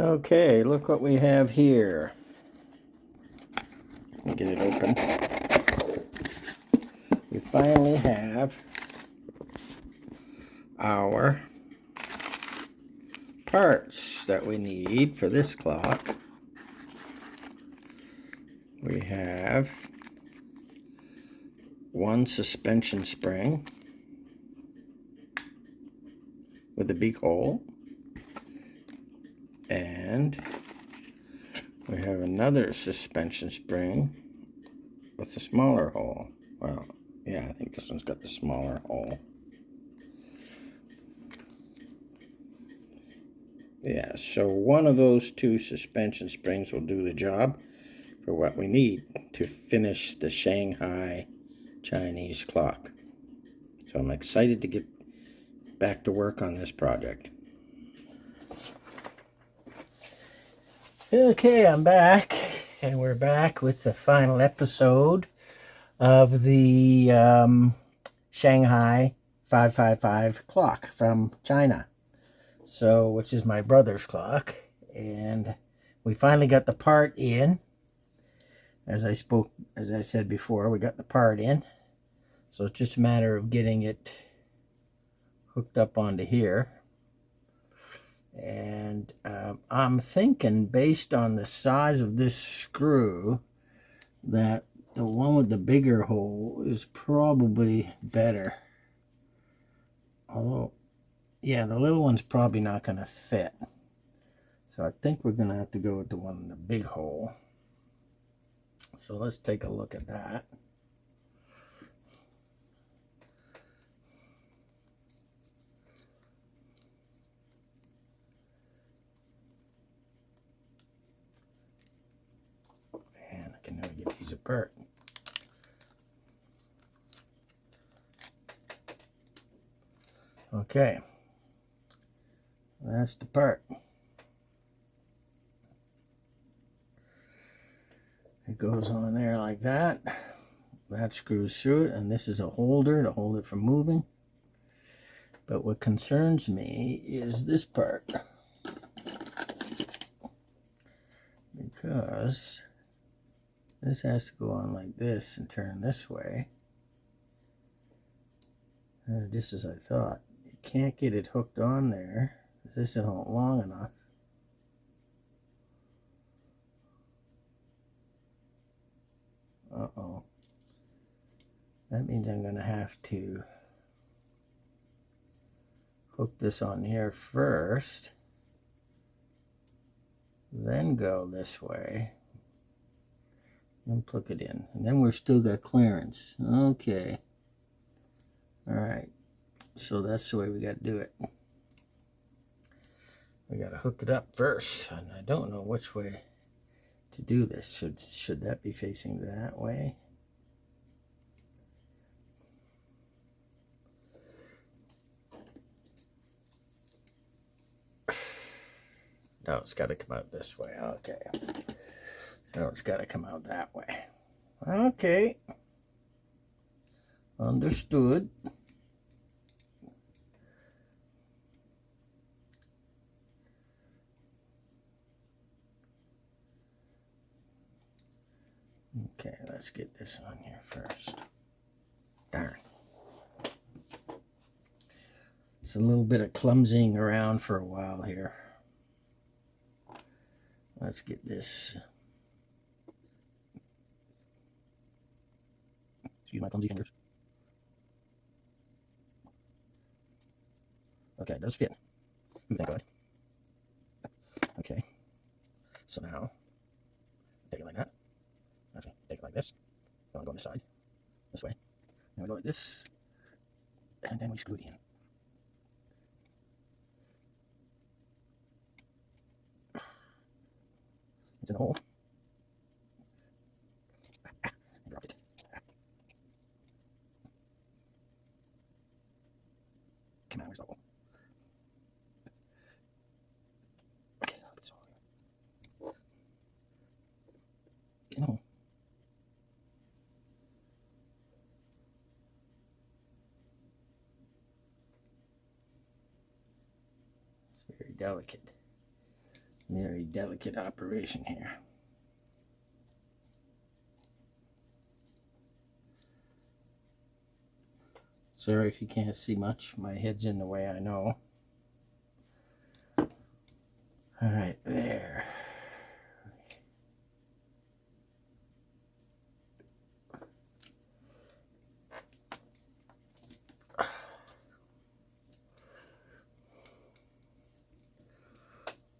Okay, look what we have here. Let me get it open. We finally have our parts that we need for this clock. We have one suspension spring with a big hole, and we have another suspension spring with a smaller hole. Well, yeah, I think this one's got the smaller hole. Yeah, so one of those two suspension springs will do the job for what we need to finish the Shanghai Chinese clock. So I'm excited to get back to work on this project. Okay, I'm back, and we're back with the final episode of the Shanghai 555 clock from China. So, which is my brother's clock, and we finally got the part in. As I said before, we got the part in. So it's just a matter of getting it hooked up onto here. And I'm thinking, based on the size of this screw, that the one with the bigger hole is probably better. Although, yeah, the little one's probably not going to fit. So I think we're going to have to go with the one with the big hole. So let's take a look at that. And I can never get these apart. Okay, that's the part. It goes on there like that. That screws through it, and this is a holder to hold it from moving. But what concerns me is this part, because this has to go on like this and turn this way. And just as I thought, you can't get it hooked on there. This isn't long enough. Uh-oh. That means I'm going to have to hook this on here first, then go this way, and plug it in. And then we're still got clearance. Okay. All right. So that's the way we got to do it. We got to hook it up first, and I don't know which way to do this. Should that be facing that way? No, it's got to come out this way. Okay. No, it's got to come out that way. Okay. Understood. Okay, let's get this on here first. Darn. It's a little bit of clumsying around for a while here. Let's get this. Excuse my clumsy fingers. Okay, it does fit. Ooh, thank God. Okay. So now, take it like that. Actually, take it like this. I want to go on this side. This way. Then we go like this. And then we screw it in. It's in the hole. I dropped it. Come on, where's the hole? Okay, I'll put this all here. In the hole. It's very delicate. Very delicate operation here. Sorry if you can't see much. My head's in the way, I know. All right, there.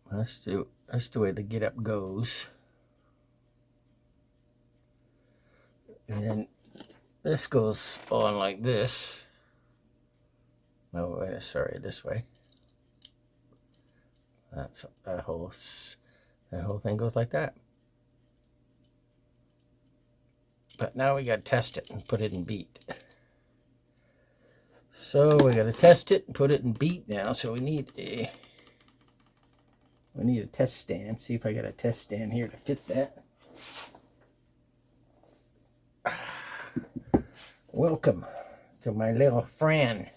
That's the way the get up goes. And then this goes on like this. No, wait, sorry, this way. That's that whole thing goes like that. But now we got to test it and put it in beat. So we got to test it and put it in beat now. So we need a test stand. See if I got a test stand here to fit that. Welcome to my little friend.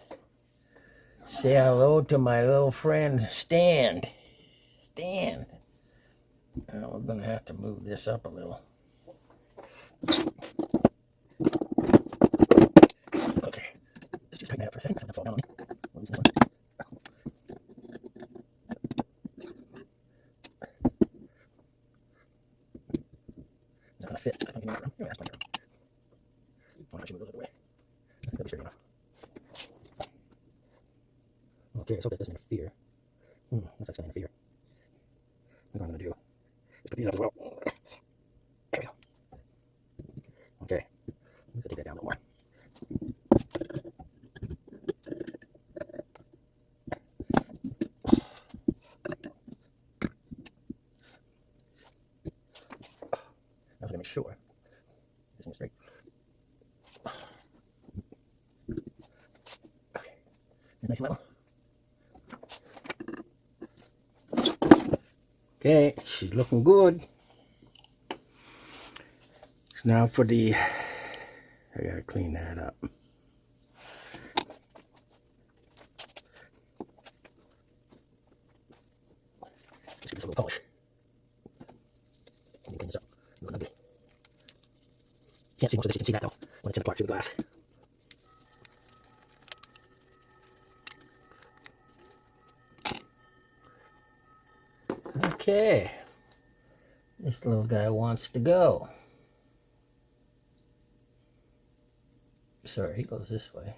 Say hello to my little friend Stan. Stan. Now we're going to have to move this up a little. Okay. Let's just tighten that up for a second. It's going to fall down on me. It's not going to fit. I don't even know. That's plenty of room. Oh, I should move a little bit away. That'll be straight enough. Okay, let's hope that doesn't interfere. Looks like it's going to interfere. What I'm going to do is put these up as well. There we go. Okay. I'm going to take that down a little more. I was going to make sure this thing is straight. Okay. Nice level. Okay, she's looking good. Now for the, I gotta clean that up. Just give this a little polish. Let me clean this up. Can't see most of this, you can see that though, when it's in apart through the glass. Okay, this little guy wants to go. Sorry, he goes this way.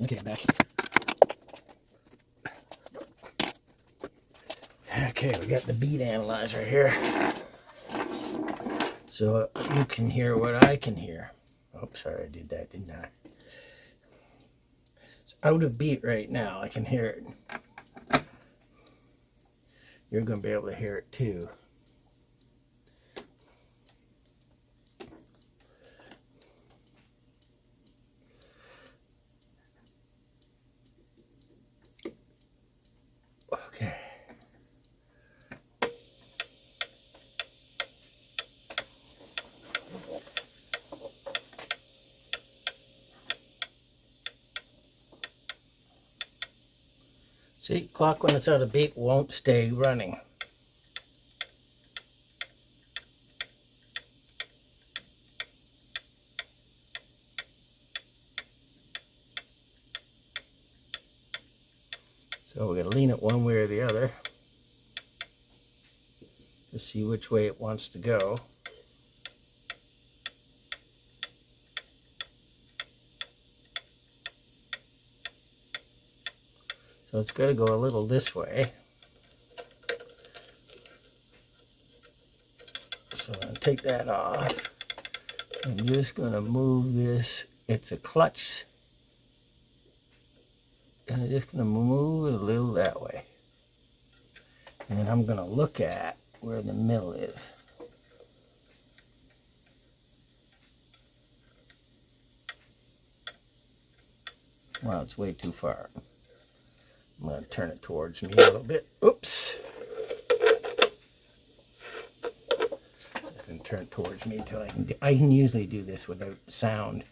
Okay, back. Okay, we got the beat analyzer here. So you can hear what I can hear. Oh, sorry, I did that, didn't I? It's out of beat right now. I can hear it. You're going to be able to hear it too. Okay. See, clock when it's out of beat won't stay running. So we're going to lean it one way or the other to see which way it wants to go. So it's got to go a little this way. So I'm going to take that off. I'm just going to move this. It's a clutch. And I'm just going to move it a little that way. And I'm going to look at where the middle is. Well, it's way too far. I'm going to turn it towards me a little bit. Oops. I can turn it towards me until I can usually do this without sound.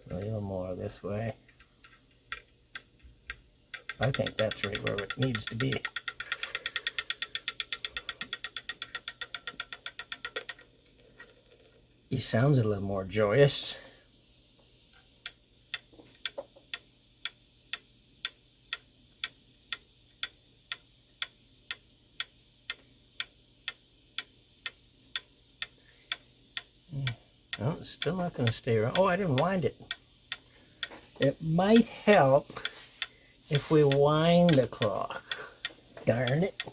A little more this way. I think that's right where it needs to be. He sounds a little more joyous. No, it's still not going to stay around. Oh, I didn't wind it. It might help if we wind the clock. Darn it.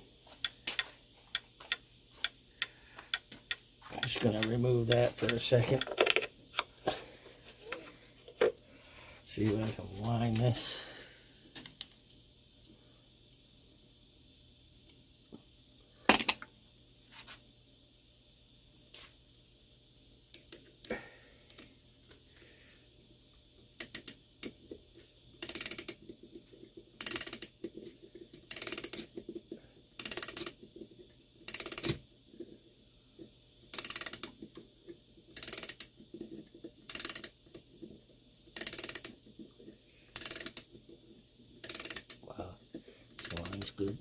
I'm just going to remove that for a second. See if I can wind this. Good.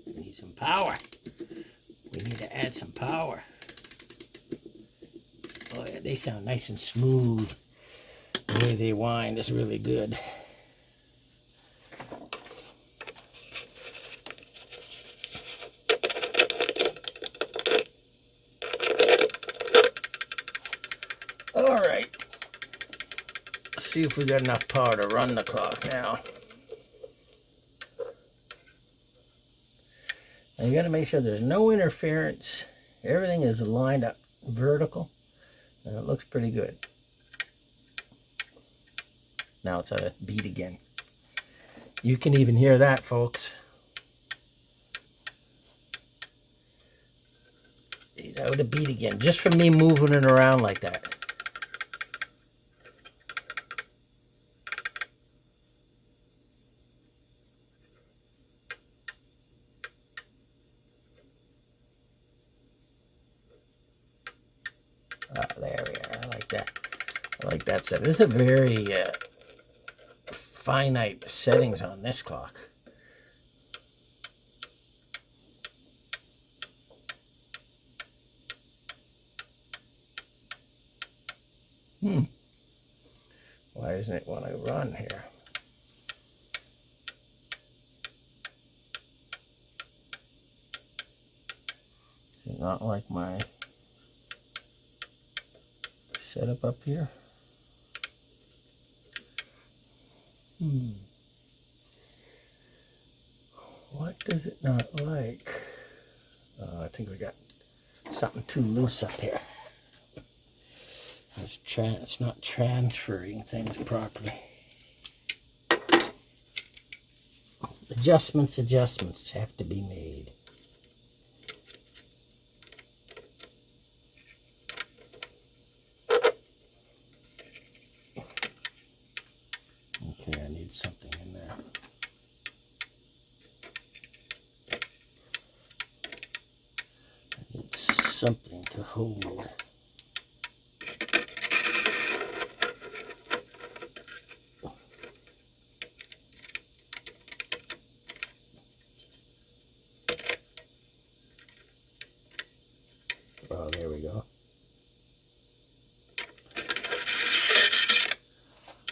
We need some power. We need to add some power. Oh yeah, they sound nice and smooth. The way they wind is really good. Alright, let's see if we got enough power to run the clock now. Now you got to make sure there's no interference. Everything is lined up vertical, and it looks pretty good. Now it's at a beat again. You can even hear that, folks. He's out of beat again, just from me moving it around like that. There we are. I like that. I like that setting. This is a very finite settings on this clock. Why doesn't it want to run here? Is it not like my setup up here? What does it not like? I think we got something too loose up here. It's not transferring things properly. Adjustments have to be made. Okay, I need something in there. I need something to hold. Oh, there we go.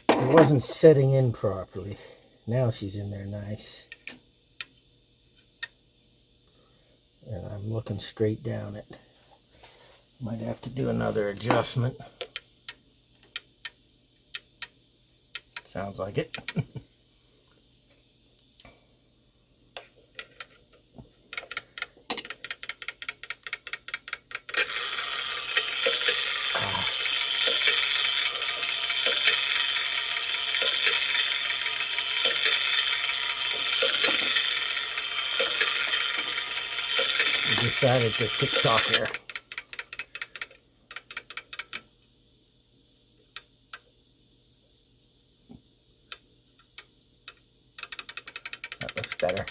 It wasn't setting in properly. Now she's in there nice. And I'm looking straight down it. Might have to do another adjustment. Sounds like it. decided to TikTok here. That looks better.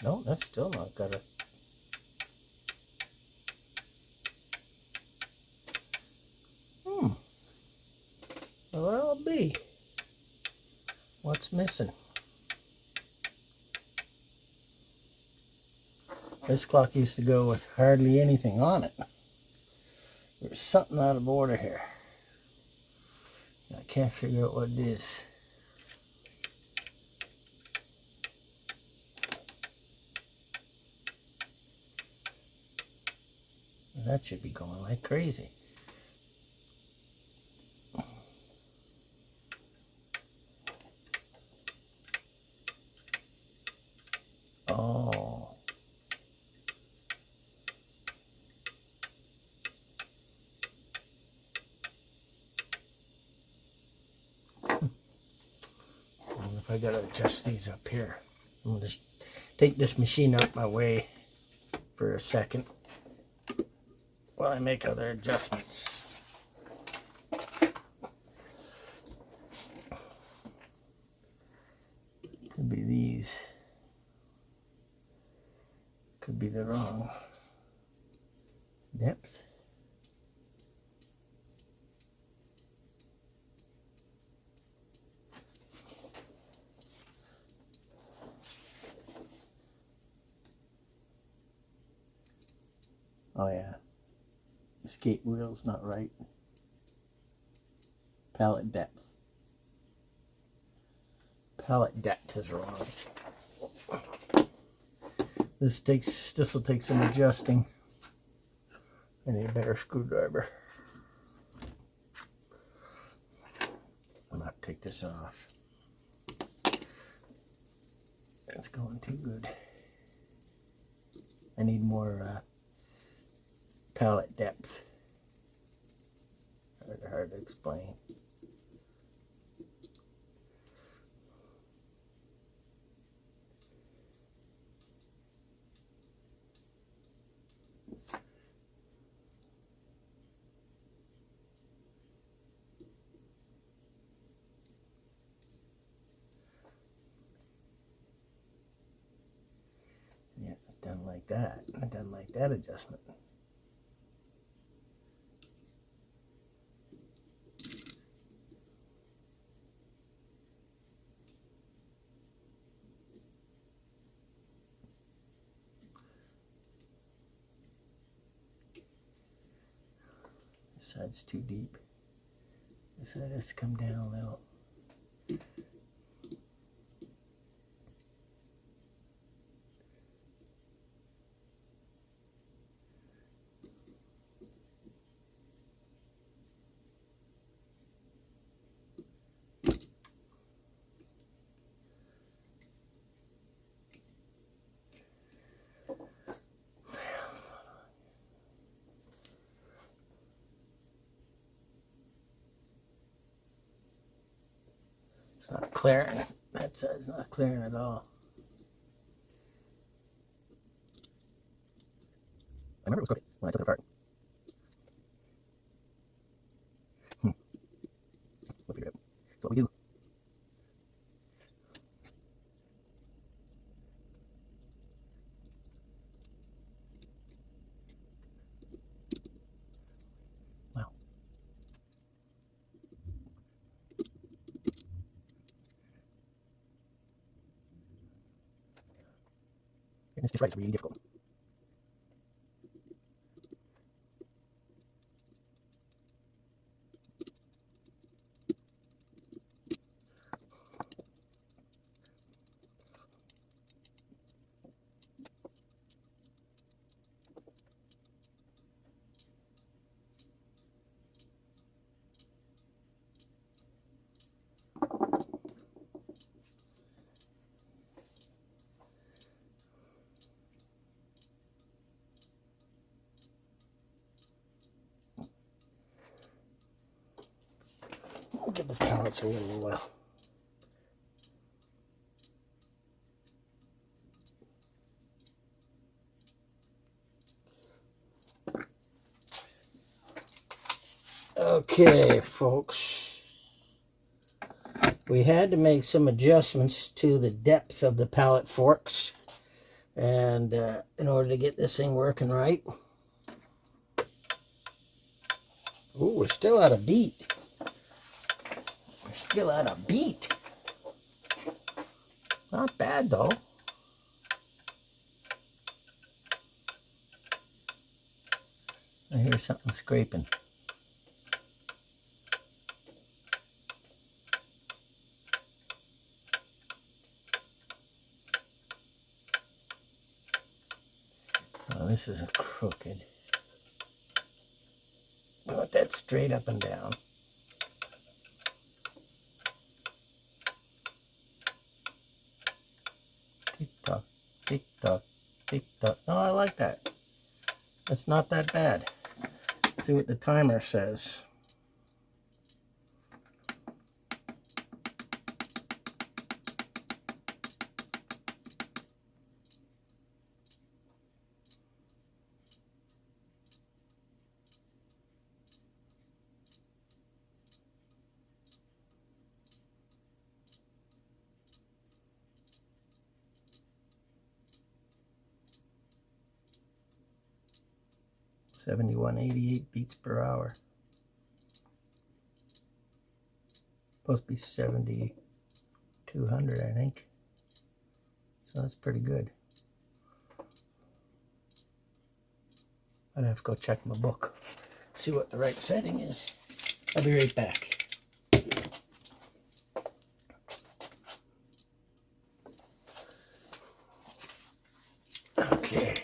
No, that's still not got it. Well, that'll be. What's missing? This clock used to go with hardly anything on it. There's something out of order here. I can't figure out what it is. That should be going like crazy. Oh. If I gotta adjust these up here, I'm gonna just take this machine out my way for a second while I make other adjustments. Could be these. Could be the wrong depth. Oh yeah, the skate wheel's not right. Pallet depth. Pallet depth is wrong. This will take some adjusting. I need a better screwdriver. I'm gonna have to take this off. It's going too good. I need more pallet depth. Hard to explain. Yeah, it's done like that. I done like that adjustment. This side's too deep. This side has to come down a little. It's not clearing. That side's not clearing at all. I remember it was crooked when I took it apart. We'll figure it out. That's what we do. Wow. Getting this just right is really difficult. I'll give the pallets a little oil. Okay, folks. We had to make some adjustments to the depth of the pallet forks, and in order to get this thing working right. Ooh, we're still out of beat. We're still out of beat. Not bad, though. I hear something scraping. Oh, this is a crooked. I want that straight up and down. Tick tock, tick tock, tick tock. Oh, I like that. It's not that bad. Let's see what the timer says. $71.88 beats per hour. Supposed to be 7,200, I think. So that's pretty good. I'd have to go check my book, see what the right setting is. I'll be right back. Okay.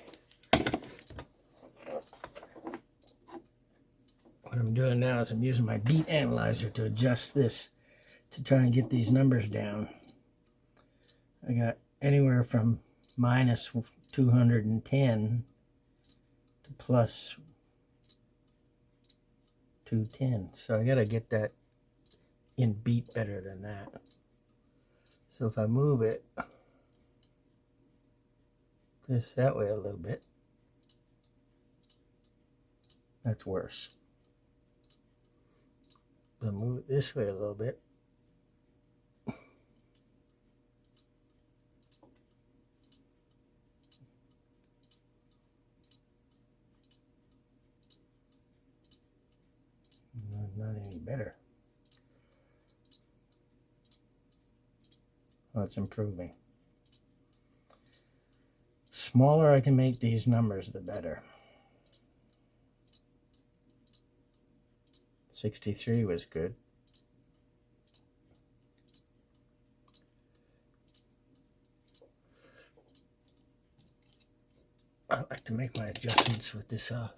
What I'm doing now is I'm using my beat analyzer to adjust this to try and get these numbers down. I got anywhere from minus 210 to plus 210. So I gotta get that in beat better than that. So if I move it just that way a little bit, that's worse. If I move it this way a little bit, not any better. Well, it's improving. Smaller I can make these numbers, the better. 63 was good. I like to make my adjustments with this off.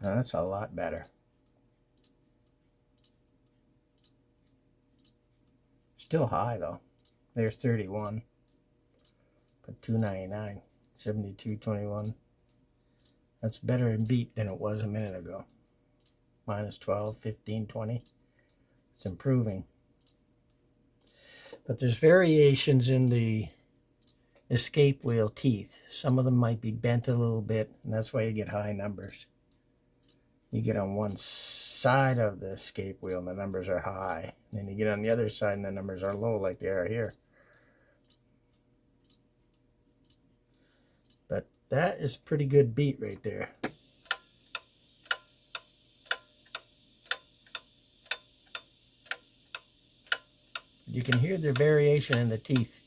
Now that's a lot better. Still high though. There's 31, but 299, 72.21. That's better in beat than it was a minute ago. Minus 12, 15, 20. It's improving. But there's variations in the escape wheel teeth. Some of them might be bent a little bit, and that's why you get high numbers. You get on one side of the escape wheel and the numbers are high. And then you get on the other side and the numbers are low like they are here. But that is pretty good beat right there. You can hear the variation in the teeth.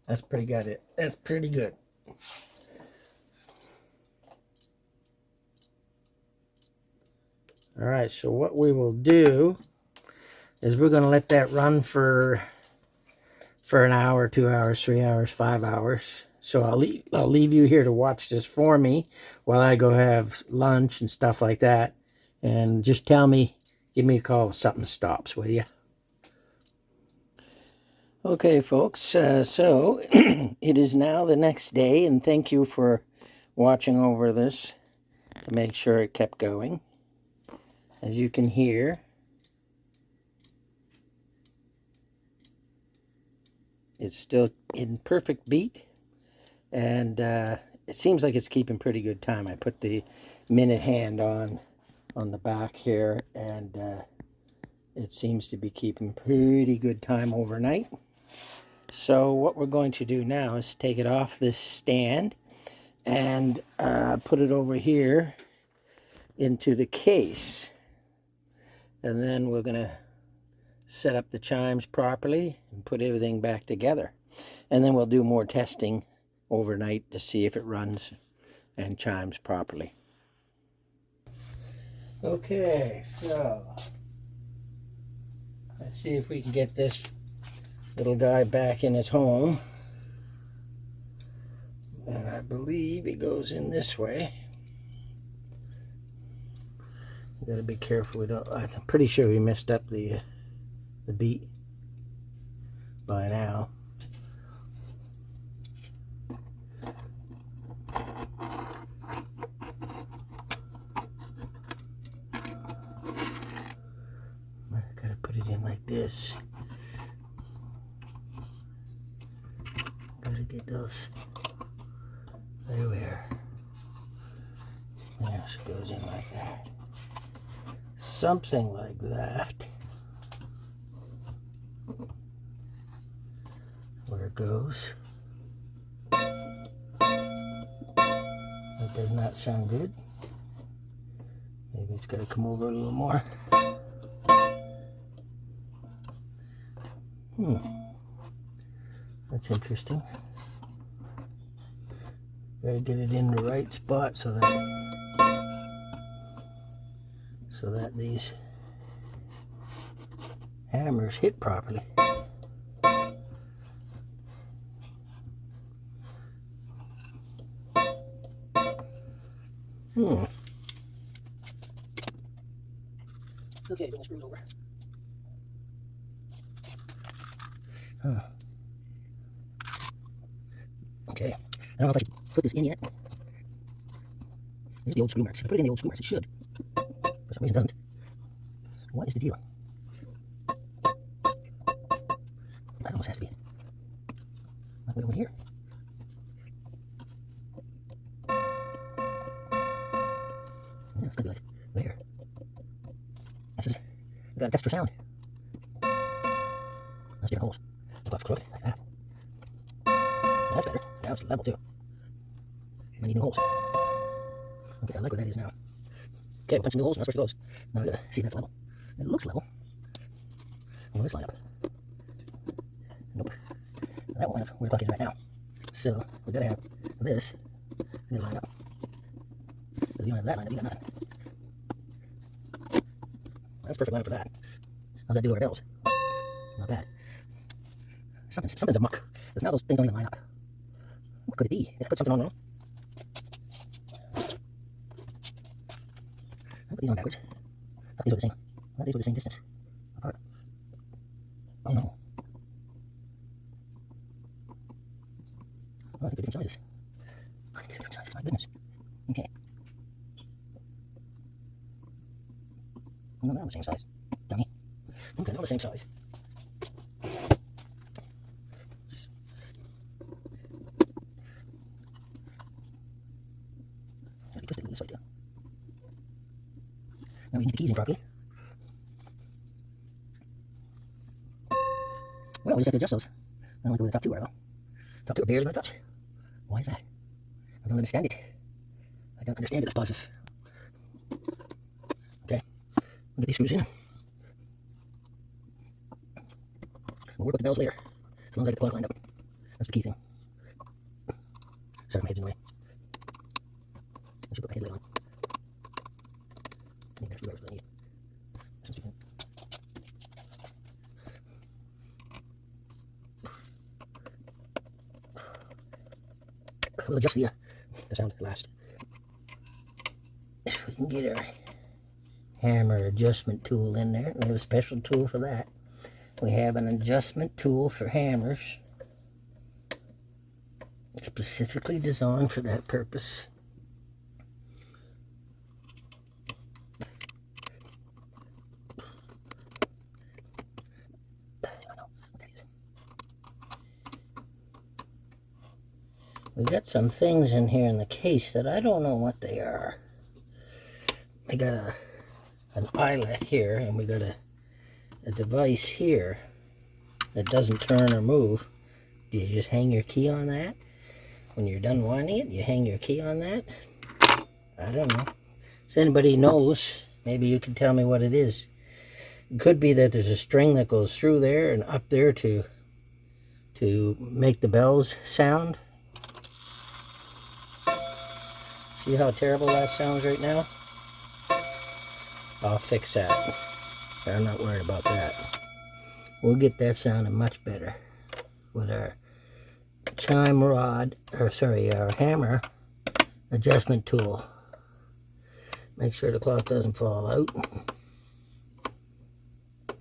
That's pretty good. That's pretty good. All right, so what we will do is we're going to let that run for an hour, 2 hours, 3 hours, 5 hours. So I'll leave you here to watch this for me while I go have lunch and stuff like that. And just give me a call if something stops, will you? Okay, folks, so it is now the next day, and thank you for watching over this to make sure it kept going. As you can hear, it's still in perfect beat, and it seems like it's keeping pretty good time. I put the minute hand on the back here, and it seems to be keeping pretty good time overnight. So what we're going to do now is take it off this stand and put it over here into the case, and then we're going to set up the chimes properly and put everything back together, and then we'll do more testing overnight to see if it runs and chimes properly. Okay, so let's see if we can get this little guy back in his home. And I believe he goes in this way. You gotta be careful. I'm pretty sure we messed up the beat by now. I gotta put it in like this. Gotta get those. There we are. There, so it goes in like that. Something like that. Where it goes. That does not sound good. Maybe it's got to come over a little more. That's interesting. Got to get it in the right spot so that these hammers hit properly. Okay, don't screw it over. Okay, I don't know if I should put this in yet. Here's the old screw marks. I put it in the old screw marks. It should. For some reason it doesn't. What is the deal? That almost has to be like way over here. Yeah, it's gotta be like there. This is, we gotta test for sound. Let's get holes. Look off crooked like that. Yeah, that's better. Now it's level too. I need new holes. Okay, I like what that is now. Okay, we'll punch new holes and that's where it goes. Now we gotta see if that's level. It looks level. Well, this line up. Nope. That won't line up. We're talking right now. So we gotta have this. It's gonna line up. Because you don't have that line up, you got nothing. That's perfect line up for that. How's that do with our bells? Not bad. Something's amok. Because now those things don't even line up. What could it be? Did I put something on wrong? I put these on backwards. I thought these were the same. I thought these were the same distance apart. Oh no. Oh, I think they're different sizes. I think these are different sizes. My goodness. Okay. No, they're on the same size. Dummy. Okay, they're on the same size. Gotta be twisted this way too. Now we need the keys in properly. Well, we just have to adjust those. I don't like the way the top two are though. Top two are barely going to touch. Why is that? I don't understand it. I don't understand it. Let's pause this. Okay. We'll get these screws in. We'll work with the bells later. As long as I get the plugs lined up. That's the key thing. Sorry, my head's in the way. I should put my head light on. I need that screwdriver that I need. we'll adjust the sound last. If we can get our hammer adjustment tool in there. We have a special tool for that. We have an adjustment tool for hammers, specifically designed for that purpose. We got some things in here in the case that I don't know what they are. We got an eyelet here, and we got a device here that doesn't turn or move. Do you just hang your key on that? When you're done winding it, you hang your key on that? I don't know. If anybody knows, maybe you can tell me what it is. It could be that there's a string that goes through there and up there to make the bells sound. See how terrible that sounds right now? I'll fix that. I'm not worried about that. We'll get that sounding much better with our chime rod, or sorry, our hammer adjustment tool. Make sure the clock doesn't fall out. I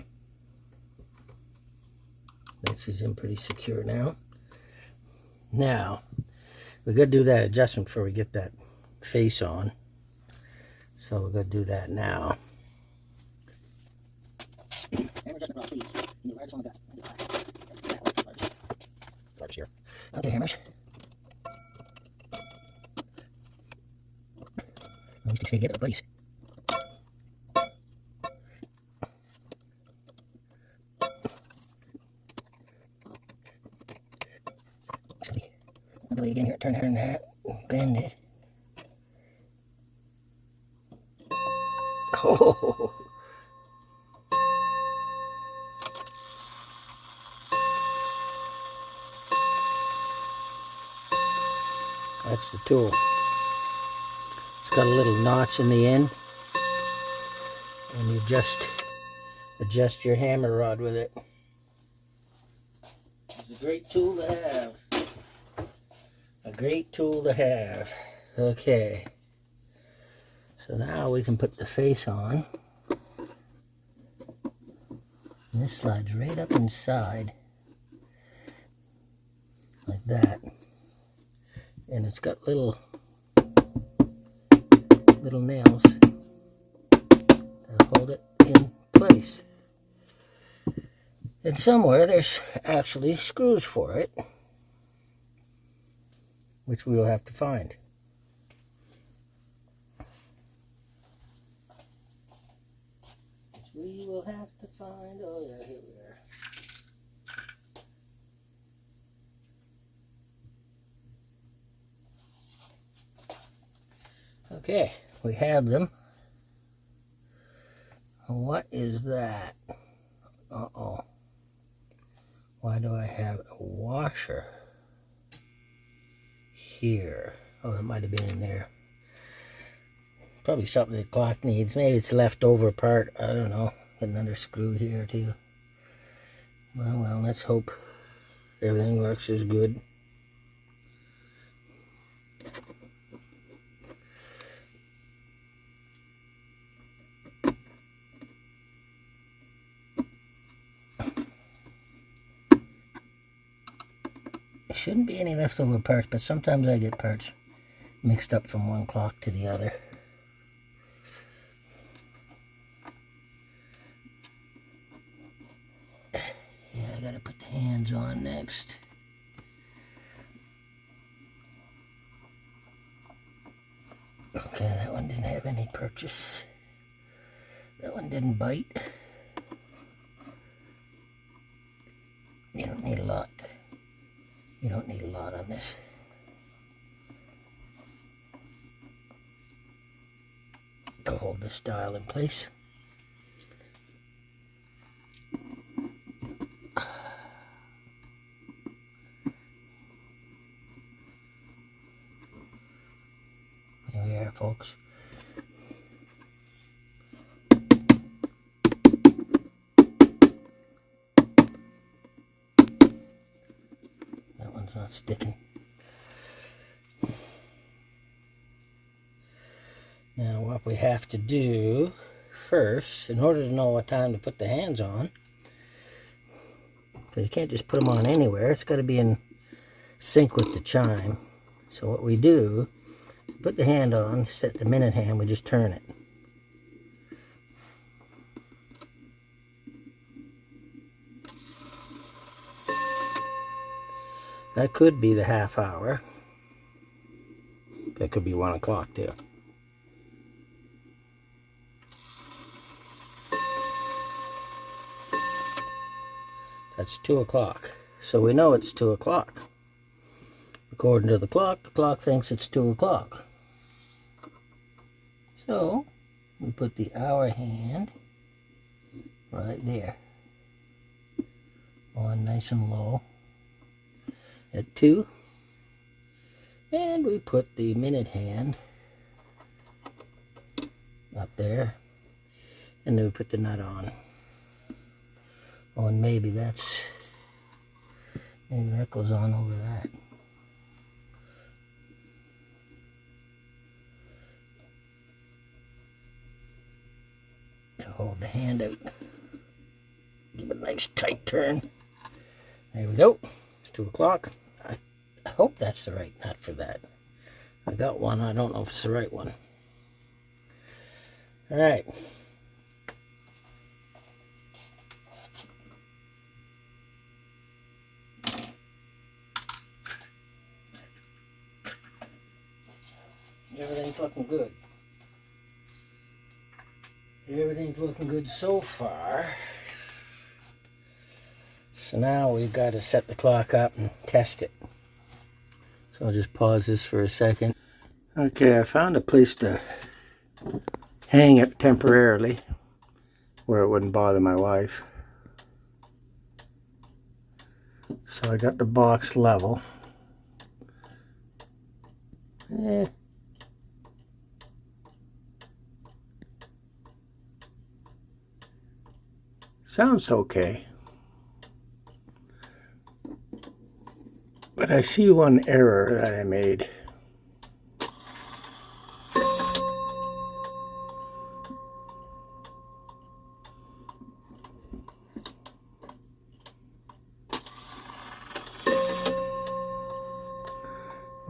think she's in pretty secure now. Now, we got to do that adjustment before we get that face on. So we're going to do that now. Hammer adjustment rod, please. You need the largest one we got. Large here. Okay, hammers. Let me stick together, please. I'll do it again here. Turn that. Bend it. Oh. That's the tool. It's got a little notch in the end, and you just adjust your hammer rod with it. It's a great tool to have. A great tool to have. Okay. So now we can put the face on. And this slides right up inside. Like that. And it's got little nails that hold it in place. And somewhere there's actually screws for it, which we will have to find. We will have to find. Oh yeah, here we are. Okay, we have them. What is that? Uh-oh. Why do I have a washer here? Oh, it might have been in there. Probably something the clock needs. Maybe it's leftover part. I don't know. Another screw here too. Well, let's hope everything works as good. There shouldn't be any leftover parts, but sometimes I get parts mixed up from one clock to the other. Yeah, I gotta put the hands on next. Okay, that one didn't have any purchase. That one didn't bite. You don't need a lot. You don't need a lot on this. To hold this dial in place. There we are, folks. That one's not sticking. Now what we have to do first, in order to know what time to put the hands on, because you can't just put them on anywhere, it's got to be in sync with the chime. So what we do, put the hand on, set the minute hand, we just turn it. That could be the half hour. That could be 1 o'clock too. That's 2 o'clock. So we know it's 2 o'clock. According to the clock thinks it's 2 o'clock. So we put the hour hand right there. On nice and low at 2. And we put the minute hand up there. And then we put the nut on. Oh, and maybe that goes on over that. To hold the hand out. Give it a nice tight turn. There we go. It's 2 o'clock. I hope that's the right nut for that. I got one. I don't know if it's the right one. All right. Everything's looking good. Everything's looking good so far. So now we've got to set the clock up and test it. So I'll just pause this for a second. Okay, I found a place to hang it temporarily where it wouldn't bother my wife. So I got the box level. Sounds okay. But I see one error that I made.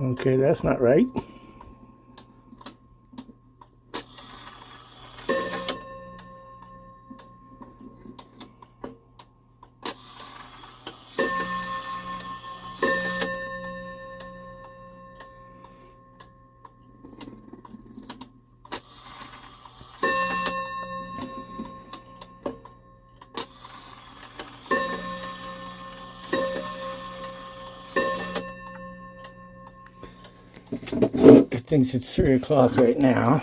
Okay, that's not right. So it thinks it's 3 o'clock right now.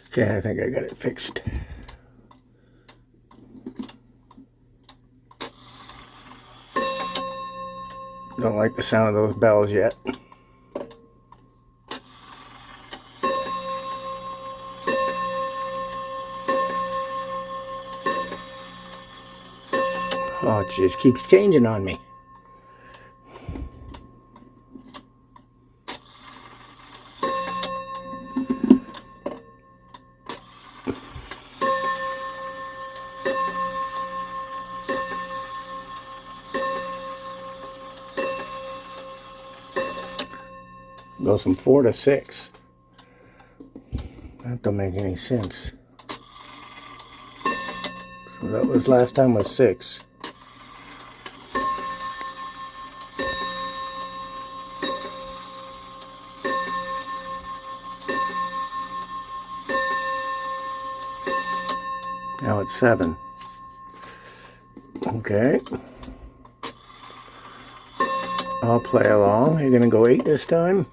Okay, I think I got it fixed. Don't like the sound of those bells yet. Oh, it just keeps changing on me. Goes from 4 to 6. That don't make any sense. So that was last time was 6. Now it's 7. Okay. I'll play along. You're gonna go 8 this time?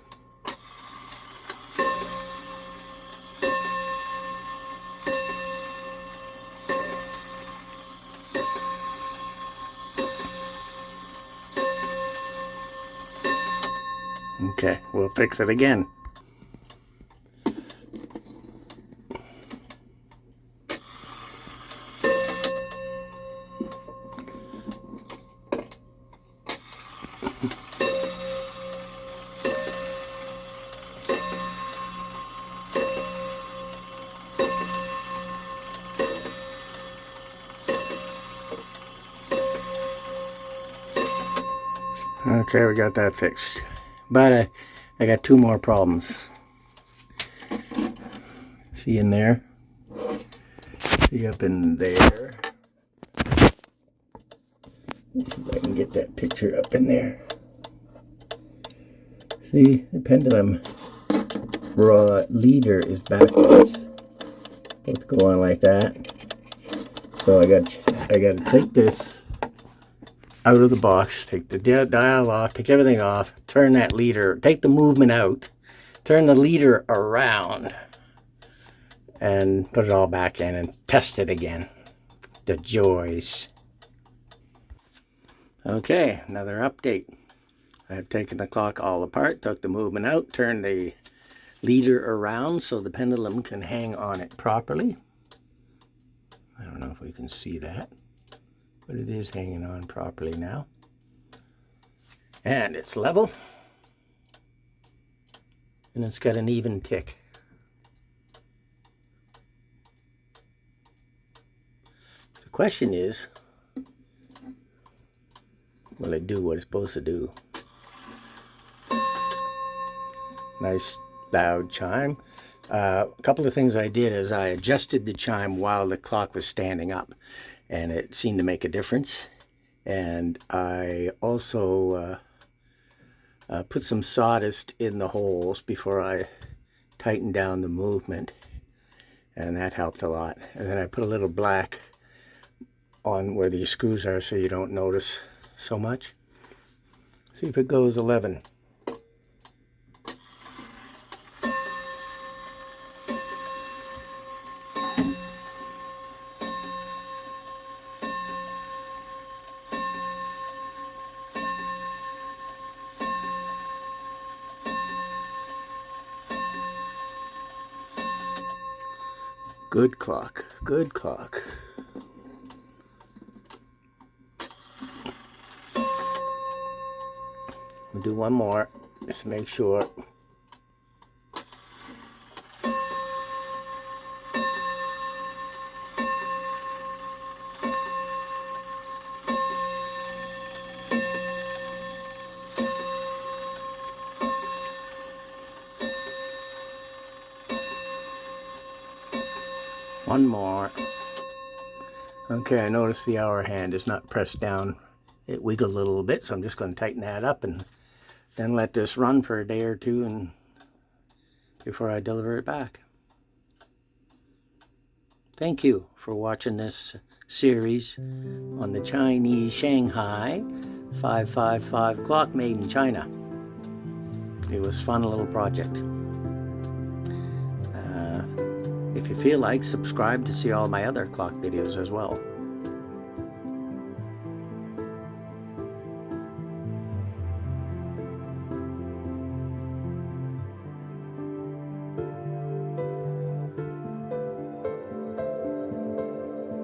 Okay, we'll fix it again. Okay, we got that fixed. But I got two more problems. See in there? See up in there? Let's see if I can get that picture up in there. See, the pendulum leader is backwards. Both go on like that. So I got to take this out of the box, take the dial off, take everything off, turn that leader, take the movement out, turn the leader around, and put it all back in and test it again. The joys. Okay, another update. I've taken the clock all apart, took the movement out, turned the leader around so the pendulum can hang on it properly. I don't know if we can see that, but it is hanging on properly now. And it's level. And it's got an even tick. The question is, will it do what it's supposed to do? Nice loud chime. A couple of things I did is I adjusted the chime while the clock was standing up, and it seemed to make a difference. And I also put some sawdust in the holes before I tightened down the movement, and that helped a lot. And then I put a little black on where these screws are so you don't notice so much. See if it goes 11. Good clock, good clock. We'll do one more, just to make sure. One more. Okay, I noticed the hour hand is not pressed down. It wiggled a little bit, so I'm just going to tighten that up and then let this run for a day or two and before I deliver it back. Thank you for watching this series on the Chinese Shanghai 555 clock made in China. It was a fun little project. If you feel like, subscribe to see all my other clock videos as well.